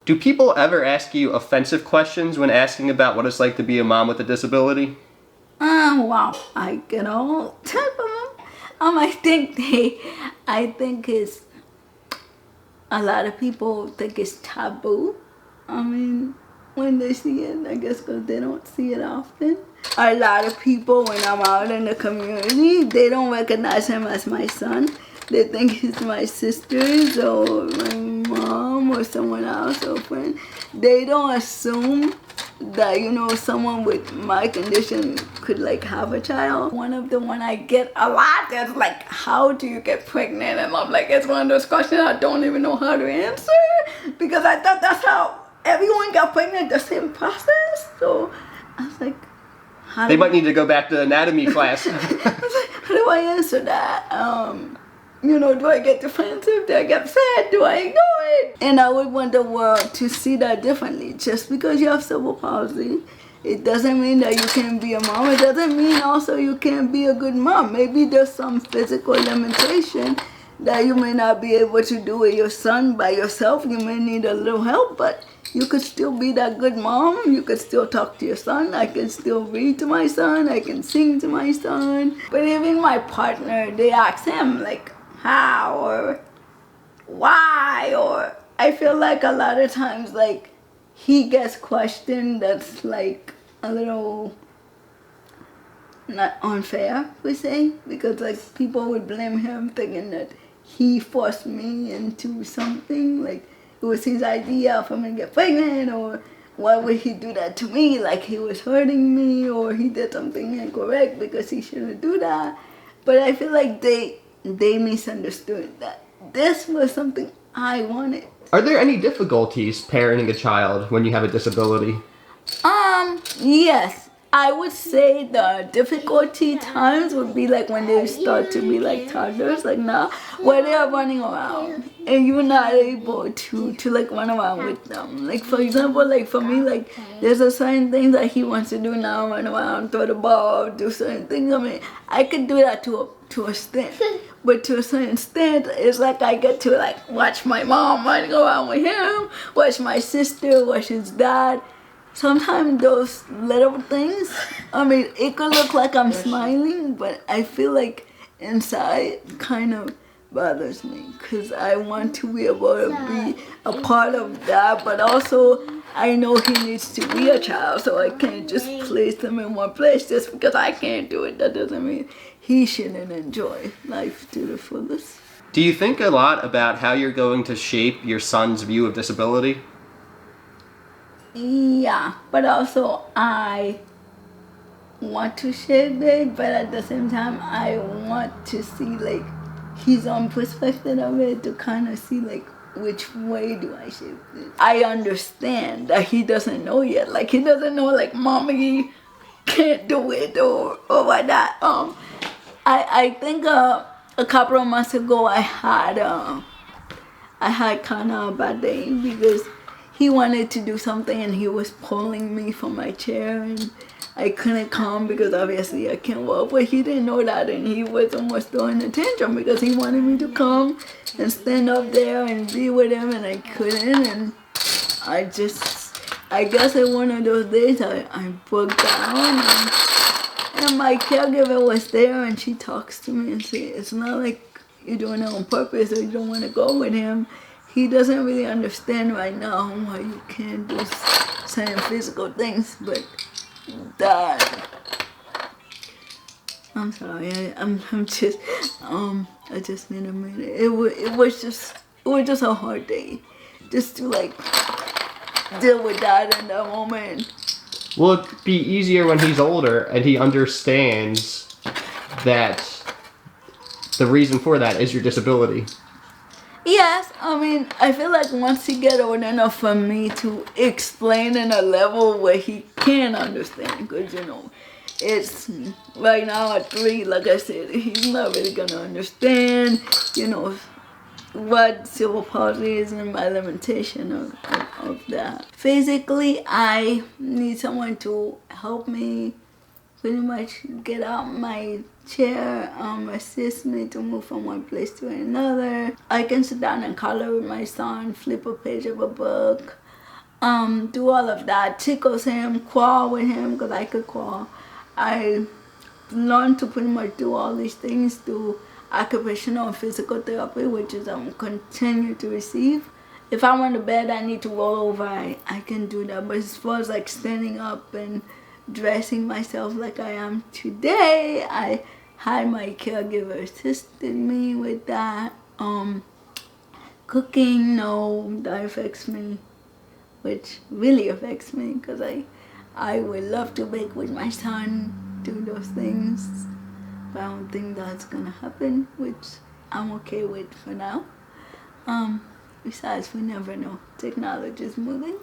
Do people ever ask you offensive questions when asking about what it's like to be a mom with a disability? Wow, I get all type of them. I think it's, a lot of people think it's taboo. I mean, when they see it, I guess because they don't see it often. A lot of people, when I'm out in the community, they don't recognize him as my son. They think he's my sister's or my mom or someone else or a friend. They don't assume that, you know, someone with my condition could like have a child. One of the one I get a lot is like, how do you get pregnant? And I'm like, it's one of those questions I don't even know how to answer, because I thought that's how everyone got pregnant, the same process. So I was like, they might need to go back to anatomy class. I was like, how do I answer that? You know, do I get defensive? Do I get upset? Do I ignore it? And I would want the world to see that differently. Just because you have cerebral palsy, it doesn't mean that you can't be a mom. It doesn't mean also you can't be a good mom. Maybe there's some physical limitation that you may not be able to do with your son by yourself. You may need a little help, but you could still be that good mom. You could still talk to your son. I can still read to my son. I can sing to my son. But even my partner, they ask him, like, how or why, or I feel like a lot of times like he gets questioned that's like a little not unfair, we say, because like people would blame him thinking that he forced me into something, like it was his idea for me to get pregnant, or why would he do that to me, like he was hurting me, or he did something incorrect because he shouldn't do that. But I feel like they misunderstood that this was something I wanted. Are there any difficulties parenting a child when you have a disability? Yes. I would say the difficulty times would be like when they start to be like toddlers, like now, where they are running around and you're not able to like run around with them. Like for example, like for me, like there's a certain thing that he wants to do now, run around, throw the ball, do certain things. I mean, I could do that to a extent, but to a certain extent, it's like I get to like watch my mom running around with him, watch my sister, watch his dad. Sometimes those little things, I mean, it could look like I'm smiling, but I feel like inside kind of bothers me, because I want to be able to be a part of that, but also I know he needs to be a child, so I can't just place him in one place just because I can't do it. That doesn't mean he shouldn't enjoy life to the fullest. Do you think a lot about how you're going to shape your son's view of disability? Yeah, but also I want to shape it, but at the same time I want to see like his own perspective of it, to kind of see like which way do I shape this. I understand that he doesn't know yet, like he doesn't know like mommy can't do it or like that. I think a couple of months ago I had kind of a bad day because he wanted to do something and he was pulling me from my chair and I couldn't come because obviously I can't walk, but he didn't know that and he was almost throwing a tantrum because he wanted me to come and stand up there and be with him and I couldn't, and I guess in one of those days I broke down and my caregiver was there and she talks to me and says, it's not like you're doing it on purpose or you don't want to go with him. He doesn't really understand right now why you can't do certain physical things, but that, I'm sorry, I'm just, I just need a minute. It was just a hard day, just to like deal with that in that moment. Will it be easier when he's older and he understands that the reason for that is your disability? Yes, I mean, I feel like once he get old enough for me to explain in a level where he can understand, because, you know, it's right now at 3, like I said, he's not really going to understand, you know, what cerebral palsy is and my limitation of that. Physically, I need someone to help me pretty much get out my chair, assist me to move from one place to another. I can sit down and color with my son, flip a page of a book. do all of that, tickles him, quarrel with him because I could quarrel. I learned to pretty much do all these things through occupational and physical therapy, which is continue to receive. If I'm on the bed, I need to roll over, I can do that. But as far as like standing up and dressing myself like I am today, I had my caregiver assisted me with that. Cooking, no, that affects me, which really affects me because I would love to bake with my son, do those things, but I don't think that's gonna happen, which I'm okay with for now. Besides, we never know. Technology is moving,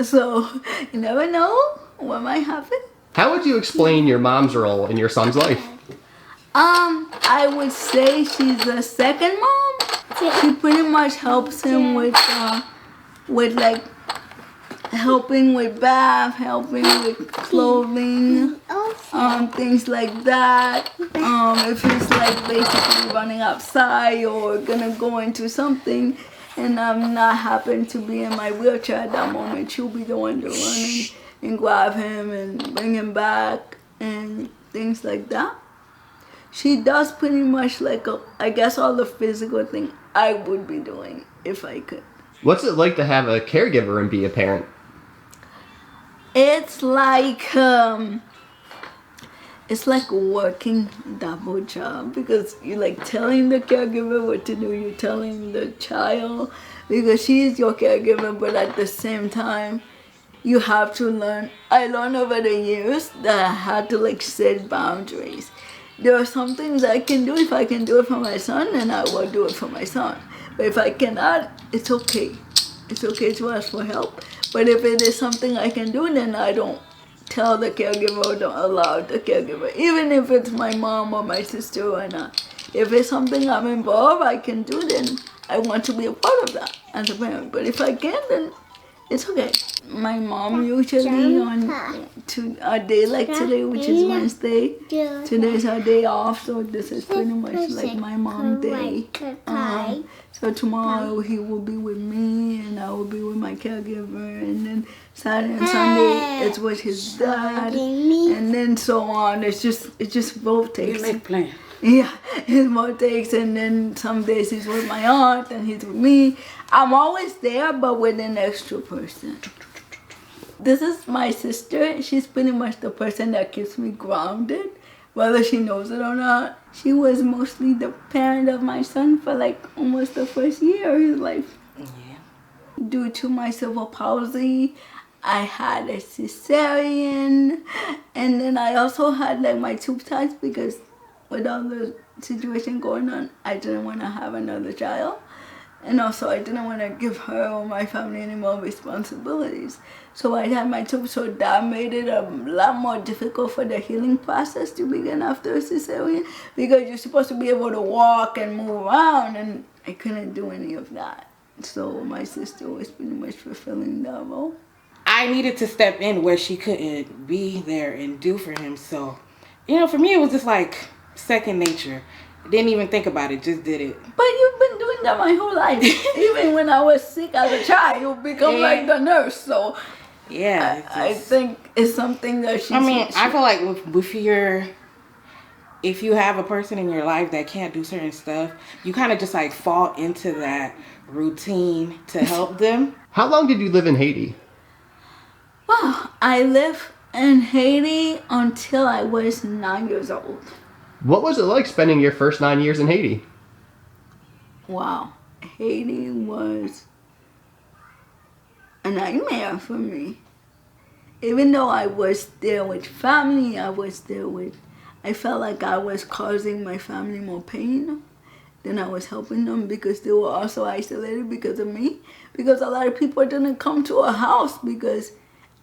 so you never know what might happen. How would you explain your mom's role in your son's life? I would say she's the second mom. She pretty much helps him with like helping with bath, helping with clothing, things like that. If he's like basically running outside or gonna go into something and I'm not happen to be in my wheelchair at that moment, she'll be the one to run and grab him and bring him back and things like that. She does pretty much like, I guess, all the physical thing I would be doing if I could. What's it like to have a caregiver and be a parent? It's like a working double job because you're like telling the caregiver what to do, you're telling the child because she's your caregiver, but at the same time you have to learn. I learned over the years that I had to like set boundaries. There are some things I can do. If I can do it for my son, then I will do it for my son. But if I cannot, it's okay. It's okay to ask for help. But if it is something I can do, then I don't tell the caregiver or don't allow the caregiver. Even if it's my mom or my sister or not. If it's something I'm involved, I can do, then I want to be a part of that as a parent. But if I can't, then it's okay. My mom usually on a day like today, which is Wednesday, today's our day off, so this is pretty much like my mom day. So tomorrow he will be with me and I will be with my caregiver, and then Saturday and Sunday it's with his dad, and then so on. It's just rotates. You make plans. Yeah, it's rotates, and then some days he's with my aunt and he's with me. I'm always there, but with an extra person. This is my sister. She's pretty much the person that keeps me grounded, whether she knows it or not. She was mostly the parent of my son for like almost the first year of his life. Yeah. Due to my cerebral palsy, I had a cesarean, and then I also had like my tube tied because with all the situation going on, I didn't want to have another child. And also I didn't want to give her or my family any more responsibilities. So I had my tube, so that made it a lot more difficult for the healing process to begin after a cesarean, because you're supposed to be able to walk and move around, and I couldn't do any of that. So my sister was pretty much fulfilling that role. I needed to step in where she couldn't be there and do for him. So, for me it was just like second nature. Didn't even think about it, just did it. But you've been doing that my whole life. Even when I was sick as a child, you become like the nurse. So yeah, I think it's something that she. I feel like if you have a person in your life that can't do certain stuff, you kind of just like fall into that routine to help them. How long did you live in Haiti? Well, I lived in Haiti until I was 9 years old. What was it like spending your first 9 years in Haiti? Wow. Haiti was a nightmare for me. Even though I was there with family, I felt like I was causing my family more pain than I was helping them, because they were also isolated because of me. Because a lot of people didn't come to our house because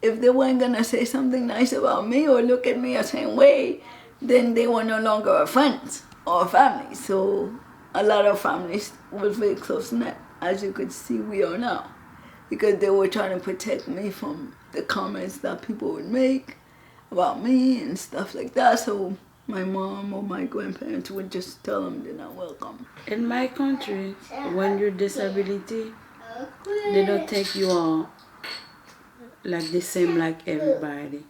if they weren't going to say something nice about me or look at me a certain way, then they were no longer our friends or family. So a lot of families were very close-knit, as you could see we are now, because they were trying to protect me from the comments that people would make about me and stuff like that. So my mom or my grandparents would just tell them they're not welcome. In my country, when you're disability, they don't take you like the same like everybody.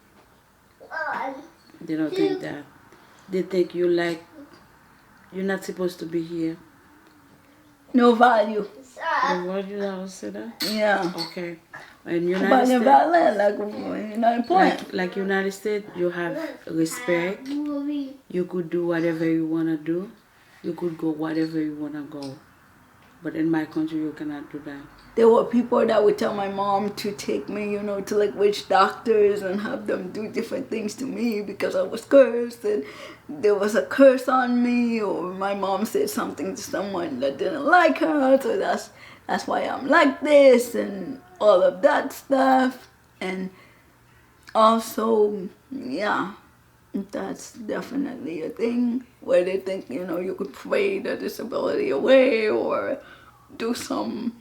They don't think that. They think you're not supposed to be here. No value. What you have to say that? Yeah. Okay. In But United the States, value, like, you're not important. like United States, you have respect. You could do whatever you wanna do. You could go whatever you wanna go. But in my country, you cannot do that. There were people that would tell my mom to take me, to like witch doctors and have them do different things to me because I was cursed and there was a curse on me, or my mom said something to someone that didn't like her, so that's why I'm like this and all of that stuff. And also, yeah, that's definitely a thing where they think, you could pray the disability away or do some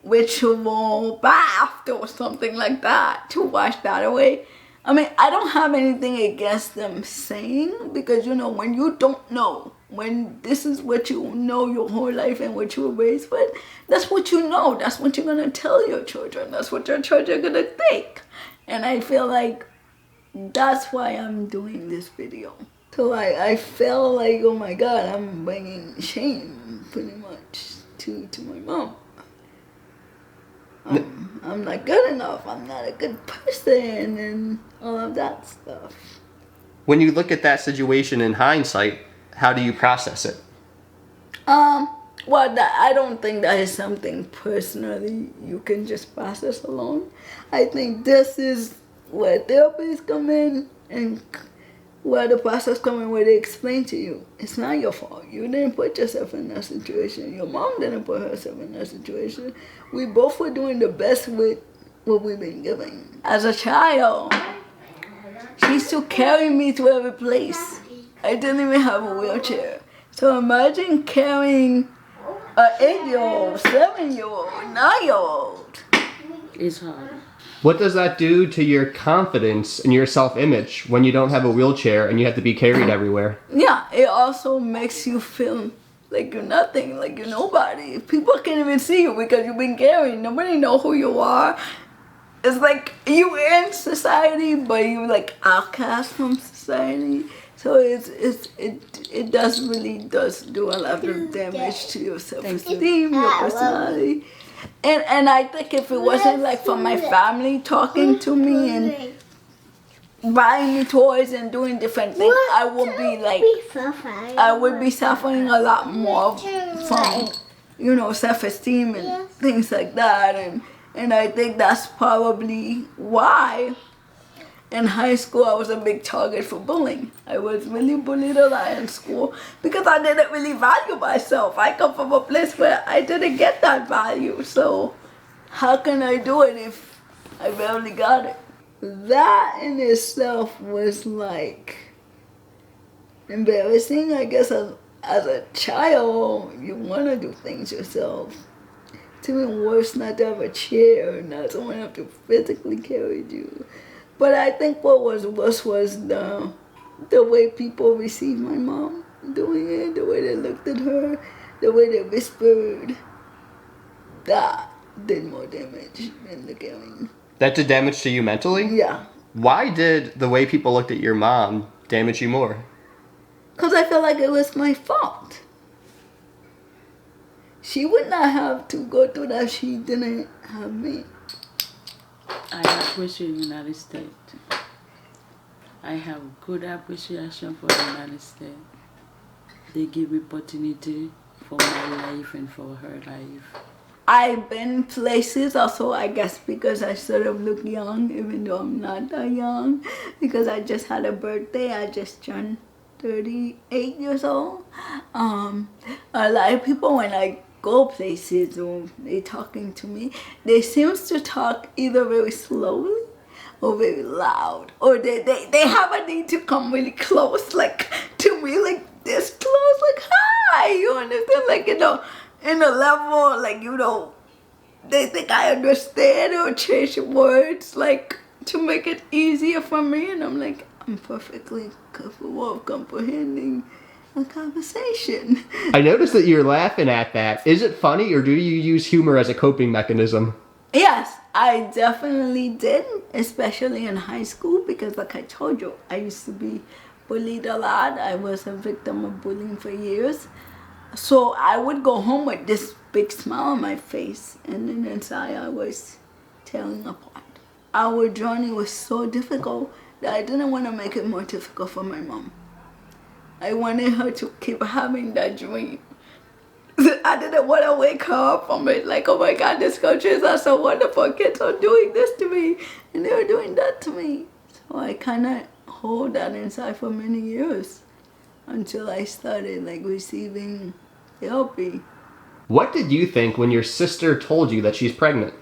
ritual bath or something like that to wash that away. I mean, I don't have anything against them saying, because when you don't know, when this is what you know your whole life and what you were raised with, that's what you know. That's what you're gonna tell your children. That's what your children are gonna think. And I feel like that's why I'm doing this video. So I feel like, oh my God, I'm bringing shame pretty much to my mom. I'm not good enough. I'm not a good person and all of that stuff. When you look at that situation in hindsight, how do you process it? Well, I don't think that is something personally you can just process alone. I think this is where therapists come in and where the process come in, where they explain to you, it's not your fault. You didn't put yourself in that situation. Your mom didn't put herself in that situation. We both were doing the best with what we've been given. As a child, she used to carry me to every place. I didn't even have a wheelchair. So imagine carrying an 8-year-old, 7-year-old, 9-year-old. It's hard. What does that do to your confidence and your self-image when you don't have a wheelchair and you have to be carried everywhere? Yeah, it also makes you feel like you're nothing, like you're nobody. People can't even see you because you've been carried. Nobody know who you are. It's like you in society, but you like outcast from society. So it really does do a lot of damage to your self-esteem, your personality. And I think if it wasn't like for my family talking to me and buying me toys and doing different things, I would be suffering a lot more from, self-esteem and things like that. And I think that's probably why in high school I was a big target for bullying. I was really bullied a lot in school because I didn't really value myself. I come from a place where I didn't get that value. So how can I do it if I barely got it? That in itself was like embarrassing. I guess as a child, you want to do things yourself. It's even worse not to have a chair, not someone have to physically carry you. But I think what was worse was the way people received my mom doing it, the way they looked at her, the way they whispered. That did more damage than the killing. That did damage to you mentally? Yeah. Why did the way people looked at your mom damage you more? Because I felt like it was my fault. She would not have to go through that if she didn't have me. I appreciate the United States. I have good appreciation for the United States. They give me opportunity for my life and for her life. I've been places also, I guess, because I sort of look young, even though I'm not that young, because I just had a birthday. I just turned 38 years old. A lot of people, when I go places or they talking to me, they seem to talk either very slowly or very loud, or they have a need to come really close, like to me, like this close, like hi, you understand, like in a level, like they think I understand or change words like to make it easier for me, and I'm like, I'm perfectly capable of comprehending a conversation. I noticed that you're laughing at that. Is it funny, or do you use humor as a coping mechanism? Yes, I definitely did, especially in high school because like I told you, I used to be bullied a lot. I was a victim of bullying for years. So I would go home with this big smile on my face, and then inside I was tearing apart. Our journey was so difficult that I didn't want to make it more difficult for my mom. I wanted her to keep having that dream. I didn't want to wake her up from it, like, oh my God, this country are so wonderful. Kids are doing this to me, and they were doing that to me. So I kind of hold that inside for many years until I started like receiving therapy. What did you think when your sister told you that she's pregnant?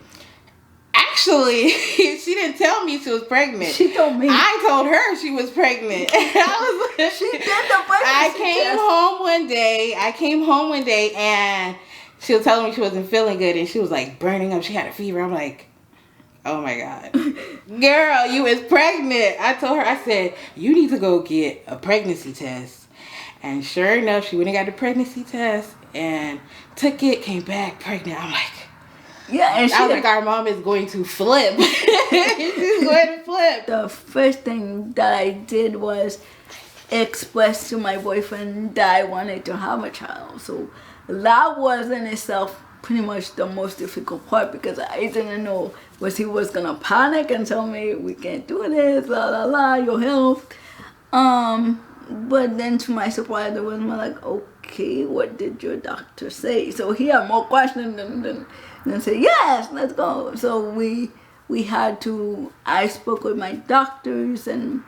Actually, she didn't tell me she was pregnant. She told me. I told her she was pregnant. I was, She did the pregnancy I came test. home one day and she was telling me she wasn't feeling good and she was like burning up. She had a fever. I'm like, oh my God. Girl, you is pregnant. I told her, I said, you need to go get a pregnancy test. And sure enough, she went and got the pregnancy test and took it, came back pregnant. I'm like, Yeah, and I was like, our mom is going to flip. She's going to flip. the first thing that I did was express to my boyfriend that I wanted to have a child. So that was in itself pretty much the most difficult part because I didn't know was he was gonna panic and tell me we can't do this, la la la, your health. But then to my surprise, it was more like, okay, what did your doctor say? So he had more questions than say, yes, let's go. So we had to, I spoke with my doctors and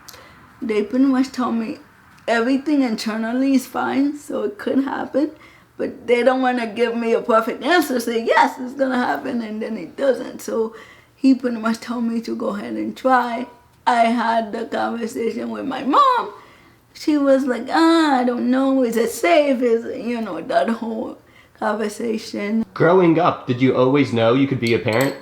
they pretty much told me everything internally is fine, so it could happen. But they don't want to give me a perfect answer, say, yes, it's going to happen, and then it doesn't. So he pretty much told me to go ahead and try. I had the conversation with my mom. She was like, I don't know, is it safe? Is it, you know, that whole conversation. Growing up, did you always know you could be a parent?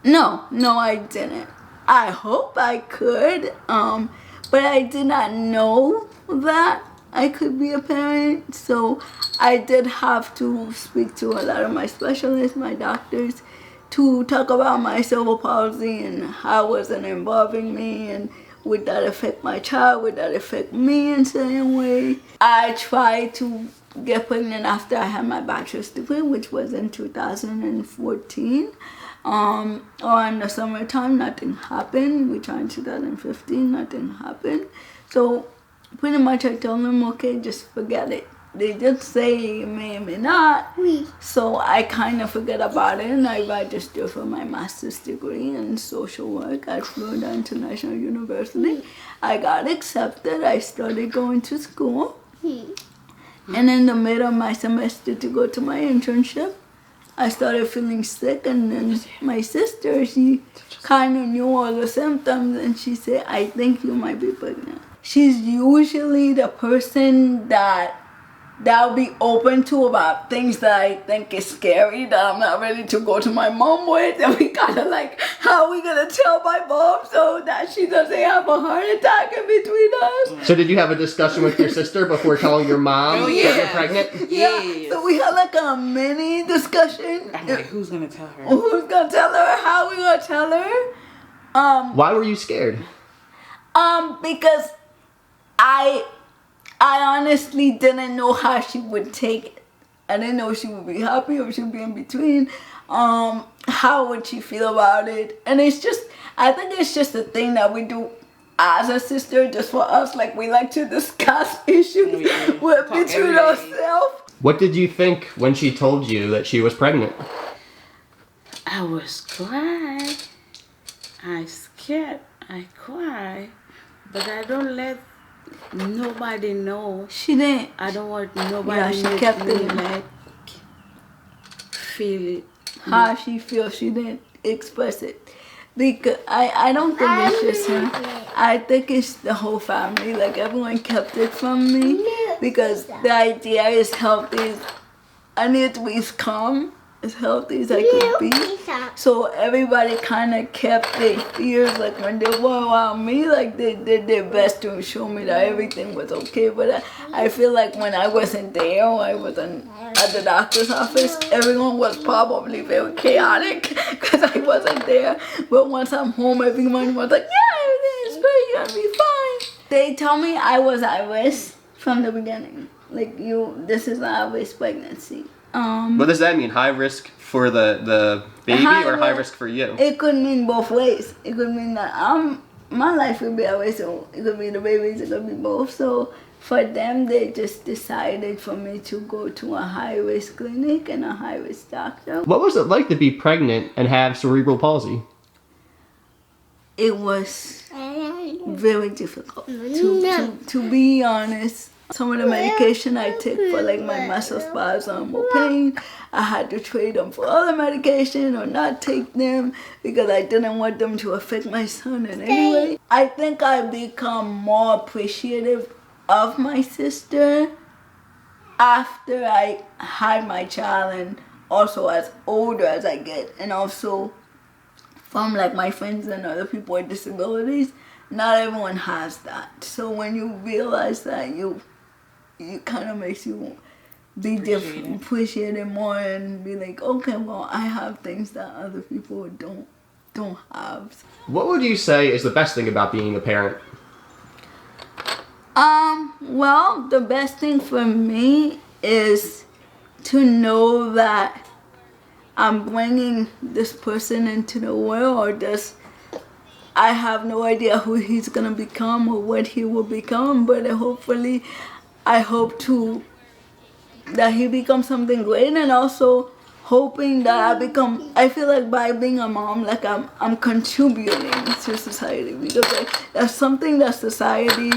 No, I didn't. I hope I could, but I did not know that I could be a parent. So I did have to speak to a lot of my specialists, my doctors, to talk about my cerebral palsy and how was it involving me and would that affect my child, would that affect me in some way. I tried to get pregnant after I had my bachelor's degree, which was in 2014. Or in the summertime, nothing happened. We tried in 2015, nothing happened. So pretty much I told them, okay, just forget it. They did say may or may not. So I kind of forget about it and I registered for my master's degree in social work at Florida International University. I got accepted. I started going to school. And in the middle of my semester to go to my internship, I started feeling sick, and then my sister, she kind of knew all the symptoms, and she said, I think you might be pregnant. She's usually the person that'll be open to about things that I think is scary, that I'm not ready to go to my mom with, and we kind of like, how are we going to tell my mom so that she doesn't have a heart attack in between us? So did you have a discussion with your sister before telling your mom that you're pregnant? Yeah, so we had like a mini discussion. I'm like, who's going to tell her? Who's going to tell her? How we going to tell her? Why were you scared? Because I honestly didn't know how she would take it. I didn't know if she would be happy or she would be in between. How would she feel about it? And it's just, I think it's just a thing that we do as a sister, just for us. Like, we like to discuss issues between ourselves. What did you think when she told you that she was pregnant? I was crying. I scared. I cry. But I don't let nobody know. She didn't. I don't want nobody she kept me it. like feel it. How she feels, she didn't express it. Because I don't think it's just her. I think it's the whole family. Like, everyone kept it from me because the idea is healthy. I need to be calm as healthy as I could be. So everybody kind of kept their fears, like when they were around me, like they did their best to show me that everything was okay. But I feel like when I wasn't there, or I wasn't at the doctor's office, everyone was probably very chaotic because I wasn't there. But once I'm home, everyone was like, yeah, everything is great, you're gonna be fine. They told me I was at risk from the beginning. Like, this is a high-risk pregnancy. What does that mean? High risk for the baby or high risk for you? It could mean both ways. It could mean that my life would be at risk, so it could be the babies, it could be both. So for them, they just decided for me to go to a high-risk clinic and a high-risk doctor. What was it like to be pregnant and have cerebral palsy? It was very difficult, to be honest. Some of the medication I take for like my muscle spasm or pain, I had to trade them for other medication or not take them because I didn't want them to affect my son in any way. I think I've become more appreciative of my sister after I had my child, and also as older as I get, and also from like my friends and other people with disabilities. Not everyone has that. So when you realize that, it kind of makes you be different, appreciate it more, and be like, okay, well, I have things that other people don't have. What would you say is the best thing about being a parent? Well, the best thing for me is to know that I'm bringing this person into the world. I have no idea who he's gonna become or what he will become, but hopefully I hope that he becomes something great, and also hoping that I feel like by being a mom, like I'm contributing to society, because like, that's something that society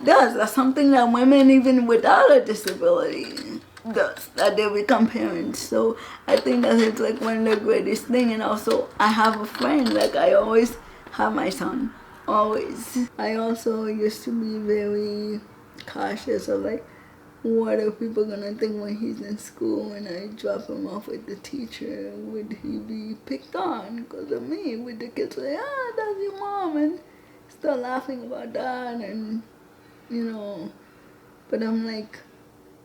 does. That's something that women, even without a disability, does, that they become parents. So I think that it's like one of the greatest things. And also I have a friend, like I always have my son, always. I also used to be very cautious of like, what are people gonna think when he's in school and I drop him off with the teacher? Would he be picked on because of me? Would the kids say, that's your mom, and start laughing about that? And but I'm like,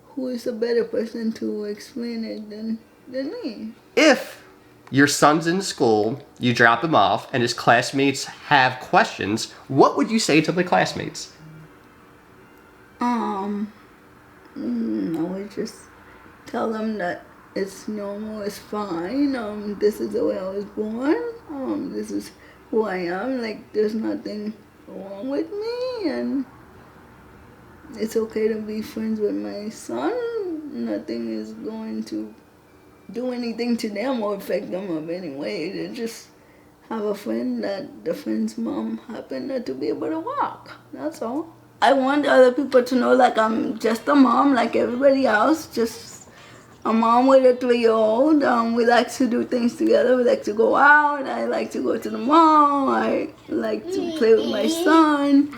who is a better person to explain it than me? If your son's in school, you drop him off, and his classmates have questions, what would you say to the classmates? I would just tell them that it's normal, it's fine. This is the way I was born. This is who I am. Like, there's nothing wrong with me, and it's okay to be friends with my son. Nothing is going to do anything to them or affect them in any way. They just have a friend that the friend's mom happened not to be able to walk. That's all. I want other people to know, like, I'm just a mom like everybody else, just a mom with a 3-year-old. We like to do things together. We like to go out. I like to go to the mall. I like to play with my son,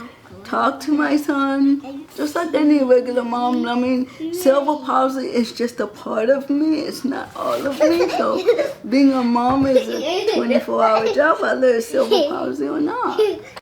talk to my son, just like any regular mom. I mean, cerebral palsy is just a part of me. It's not all of me. So being a mom is a 24-hour job, whether it's cerebral palsy or not.